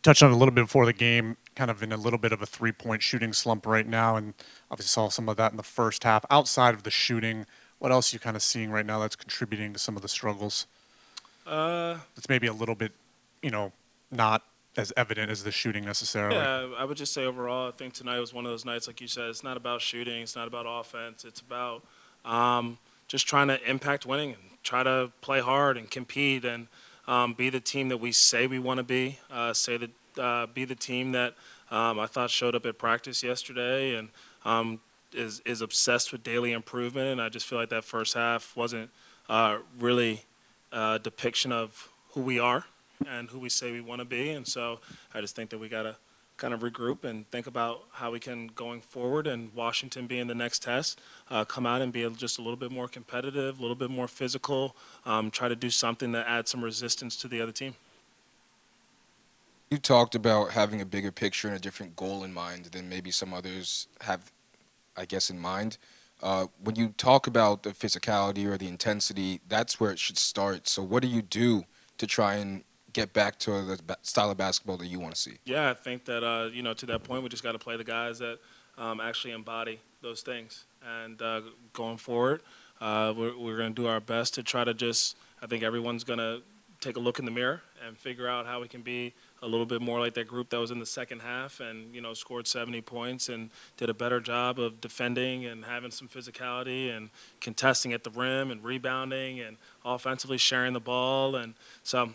touched on it a little bit before the game, kind of in a little bit of a three-point shooting slump right now, and obviously saw some of that in the first half. Outside of the shooting, what else are you kind of seeing right now that's contributing to some of the struggles? It's maybe a little bit, not as evident as the shooting necessarily. Yeah, I would just say overall, I think tonight was one of those nights, like you said, it's not about shooting, it's not about offense, it's about just trying to impact winning and try to play hard and compete and be the team that we say we want to be. Be the team that I thought showed up at practice yesterday and is obsessed with daily improvement. And I just feel like that first half wasn't really a depiction of who we are and who we say we want to be. And so I just think that we got to kind of regroup and think about how we can, going forward, and Washington being the next test, come out and be just a little bit more competitive, a little bit more physical, try to do something that adds some resistance to the other team. You talked about having a bigger picture and a different goal in mind than maybe some others have, I guess, in mind. When you talk about the physicality or the intensity, that's where it should start. So what do you do to try and get back to the style of basketball that you want to see? Yeah, I think that, to that point, we just got to play the guys that actually embody those things. And going forward, we're going to do our best to try to just, I think everyone's going to take a look in the mirror and figure out how we can be a little bit more like that group that was in the second half and, scored 70 points and did a better job of defending and having some physicality and contesting at the rim and rebounding and offensively sharing the ball. And so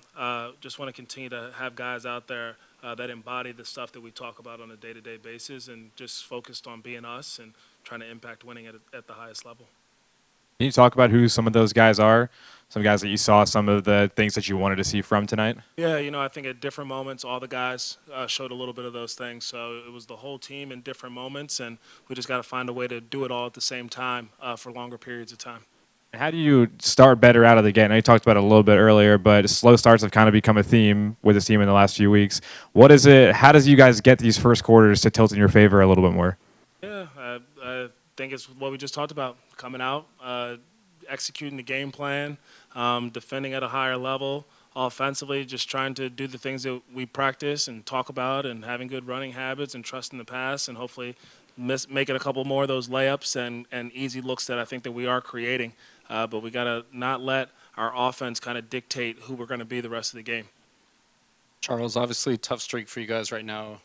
just want to continue to have guys out there that embody the stuff that we talk about on a day-to-day basis and just focused on being us and trying to impact winning at the highest level. Can you talk about who some of those guys are? Some guys that you saw, some of the things that you wanted to see from tonight? Yeah, I think at different moments, all the guys showed a little bit of those things. So it was the whole team in different moments, and we just got to find a way to do it all at the same time for longer periods of time. How do you start better out of the gate? I know you talked about it a little bit earlier, but slow starts have kind of become a theme with this team in the last few weeks. What is it? How does you guys get these first quarters to tilt in your favor a little bit more? Yeah, I think it's what we just talked about, coming out, executing the game plan, defending at a higher level, offensively, just trying to do the things that we practice and talk about and having good running habits and trusting the pass and hopefully making a couple more of those layups and easy looks that I think that we are creating. But we got to not let our offense kind of dictate who we're going to be the rest of the game. Charles, obviously tough streak for you guys right now.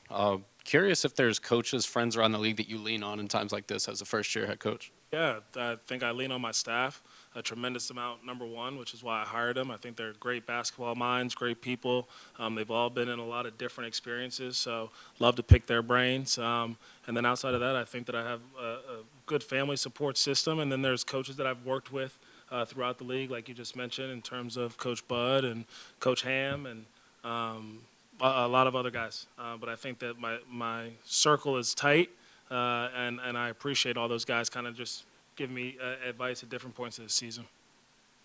Curious if there's coaches, friends around the league that you lean on in times like this as a first-year head coach. Yeah, I think I lean on my staff a tremendous amount, number one, which is why I hired them. I think they're great basketball minds, great people. They've all been in a lot of different experiences, so love to pick their brains. And then outside of that, I think that I have a good family support system. And then there's coaches that I've worked with throughout the league, like you just mentioned, in terms of Coach Bud and Coach Ham and a lot of other guys. But I think that my circle is tight. And I appreciate all those guys kind of just giving me advice at different points of the season.